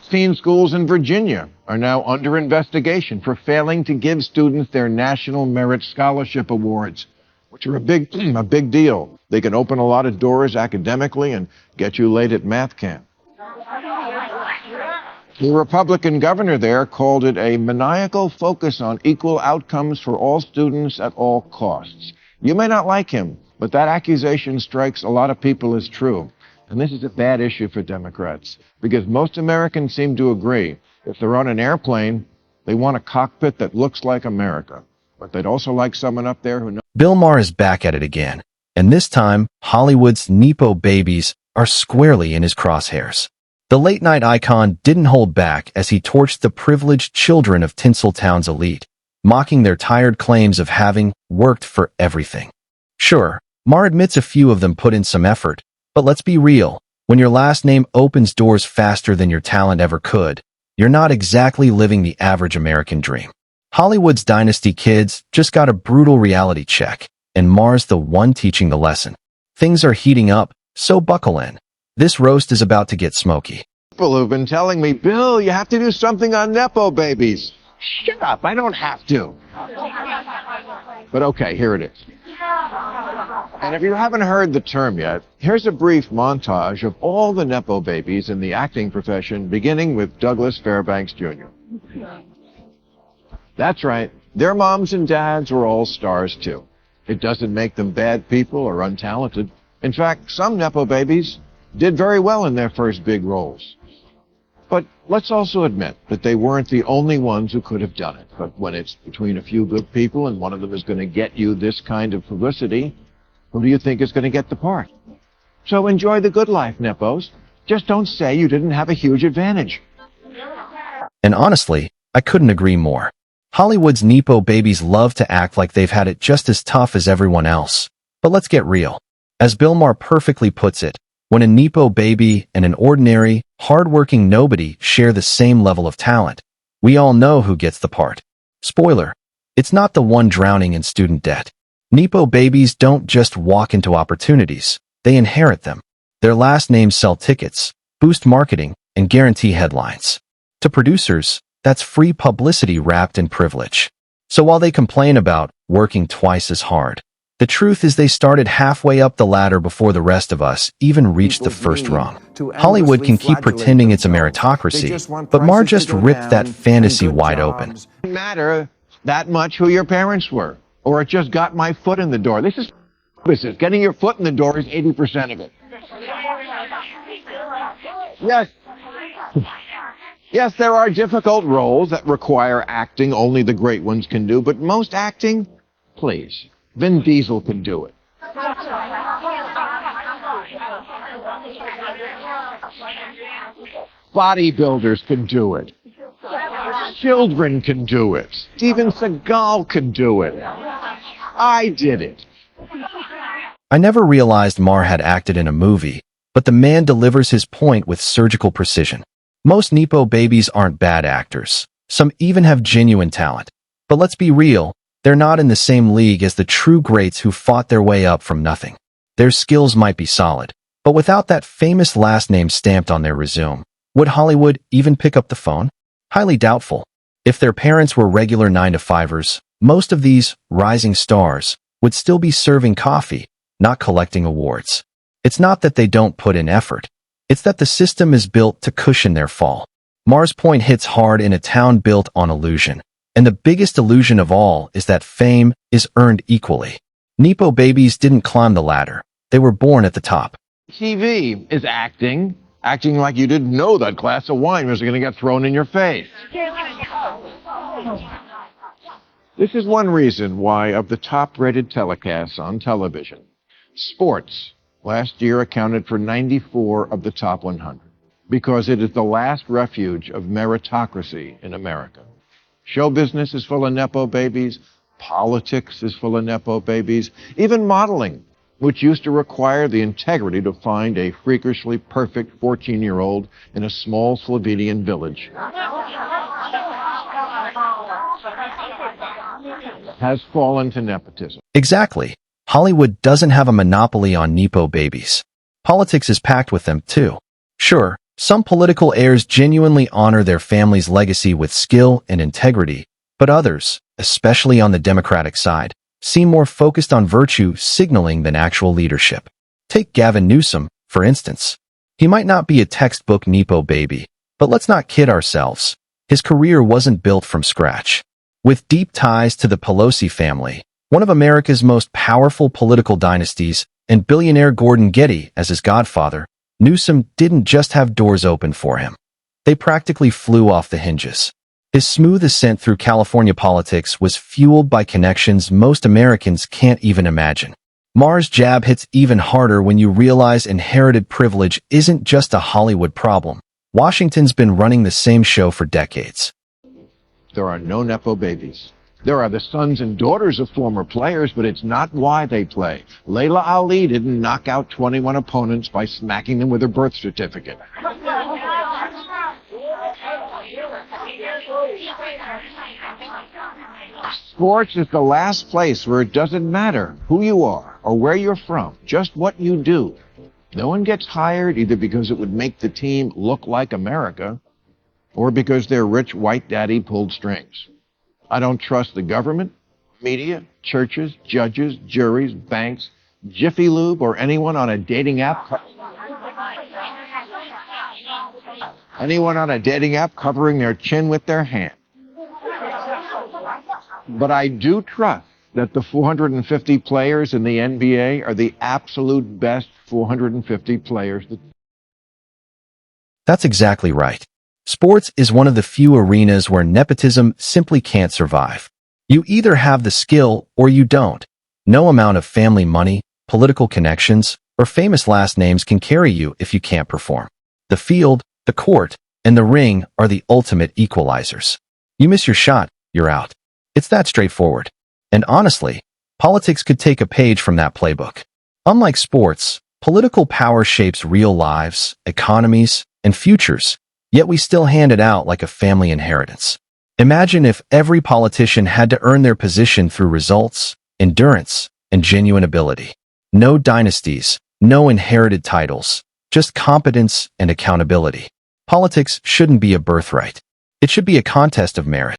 16 schools in Virginia are now under investigation for failing to give students their National Merit Scholarship Awards, which are a big deal. They can open a lot of doors academically and get you late at math camp. The Republican governor there called it a maniacal focus on equal outcomes for all students at all costs. You may not like him, but that accusation strikes a lot of people as true. And this is a bad issue for Democrats, because most Americans seem to agree if they're on an airplane, they want a cockpit that looks like America. But they'd also like someone up there who knows. Bill Maher is back at it again, and this time, Hollywood's Nepo babies are squarely in his crosshairs. The late-night icon didn't hold back as he torched the privileged children of Tinseltown's elite, mocking their tired claims of having worked for everything. Sure, Maher admits a few of them put in some effort, but let's be real, when your last name opens doors faster than your talent ever could, you're not exactly living the average American dream. Hollywood's dynasty kids just got a brutal reality check, and Maher's the one teaching the lesson. Things are heating up, so buckle in. This roast is about to get smoky. People who've been telling me, Bill, you have to do something on Nepo babies. Shut up, I don't have to. But okay, here it is. And if you haven't heard the term yet, here's a brief montage of all the Nepo babies in the acting profession, beginning with Douglas Fairbanks Jr. That's right, their moms and dads were all stars too. It doesn't make them bad people or untalented. In fact, some Nepo babies did very well in their first big roles. But let's also admit that they weren't the only ones who could have done it. But when it's between a few good people and one of them is going to get you this kind of publicity, who do you think is going to get the part? So enjoy the good life, Nepos. Just don't say you didn't have a huge advantage. And honestly, I couldn't agree more. Hollywood's Nepo babies love to act like they've had it just as tough as everyone else. But let's get real. As Bill Maher perfectly puts it, when a Nepo baby and an ordinary, hard-working nobody share the same level of talent, we all know who gets the part. Spoiler, it's not the one drowning in student debt. Nepo babies don't just walk into opportunities, they inherit them. Their last names sell tickets, boost marketing, and guarantee headlines. To producers, that's free publicity wrapped in privilege. So while they complain about working twice as hard, the truth is they started halfway up the ladder before the rest of us even reached the first rung. Hollywood can keep pretending it's a meritocracy, but Maher just ripped that fantasy wide open. It doesn't matter that much who your parents were, or it just got my foot in the door. This is business. Getting your foot in the door is 80% of it. Yes. Yes, there are difficult roles that require acting only the great ones can do, but most acting, please. Vin Diesel can do it. Bodybuilders can do it. Children can do it. Steven Seagal can do it. I did it. I never realized Maher had acted in a movie, but the man delivers his point with surgical precision. Most Nepo babies aren't bad actors. Some even have genuine talent. But let's be real. They're not in the same league as the true greats who fought their way up from nothing. Their skills might be solid, but without that famous last name stamped on their resume, would Hollywood even pick up the phone? Highly doubtful. If their parents were regular 9-to-5ers, most of these rising stars would still be serving coffee, not collecting awards. It's not that they don't put in effort. It's that the system is built to cushion their fall. Maher's point hits hard in a town built on illusion. And the biggest illusion of all is that fame is earned equally. Nepo babies didn't climb the ladder. They were born at the top. TV is acting like you didn't know that glass of wine was going to get thrown in your face. This is one reason why of the top-rated telecasts on television, sports last year accounted for 94 of the top 100, because it is the last refuge of meritocracy in America. Show business is full of Nepo babies. Politics is full of Nepo babies. Even modeling, which used to require the integrity to find a freakishly perfect 14-year-old in a small Slovenian village, has fallen to nepotism. Exactly. Hollywood doesn't have a monopoly on Nepo babies. Politics is packed with them, too. Sure, Some political heirs genuinely honor their family's legacy with skill and integrity, but others, especially on the Democratic side, seem more focused on virtue signaling than actual leadership. Take Gavin Newsom, for instance. He might not be a textbook Nepo baby, but let's not kid ourselves. His career wasn't built from scratch. With deep ties to the Pelosi family, one of America's most powerful political dynasties, and billionaire Gordon Getty as his godfather, Newsom didn't just have doors open for him. They practically flew off the hinges. His smooth ascent through California politics was fueled by connections most Americans can't even imagine. Maher's jab hits even harder when you realize inherited privilege isn't just a Hollywood problem. Washington's been running the same show for decades. There are no Nepo babies. There are the sons and daughters of former players, but it's not why they play. Layla Ali didn't knock out 21 opponents by smacking them with her birth certificate. Sports is the last place where it doesn't matter who you are or where you're from, just what you do. No one gets hired either because it would make the team look like America or because their rich white daddy pulled strings. I don't trust the government, media, churches, judges, juries, banks, Jiffy Lube, or anyone on a dating app. Covering their chin with their hand. But I do trust that the 450 players in the NBA are the absolute best 450 players. That's exactly right. Sports is one of the few arenas where nepotism simply can't survive. You either have the skill or you don't. No amount of family money, political connections, or famous last names can carry you if you can't perform. The field, the court, and the ring are the ultimate equalizers. You miss your shot, you're out. It's that straightforward. And honestly, politics could take a page from that playbook. Unlike sports, political power shapes real lives, economies, and futures, yet we still hand it out like a family inheritance. Imagine if every politician had to earn their position through results, endurance, and genuine ability. No dynasties, no inherited titles, just competence and accountability. Politics shouldn't be a birthright. It should be a contest of merit.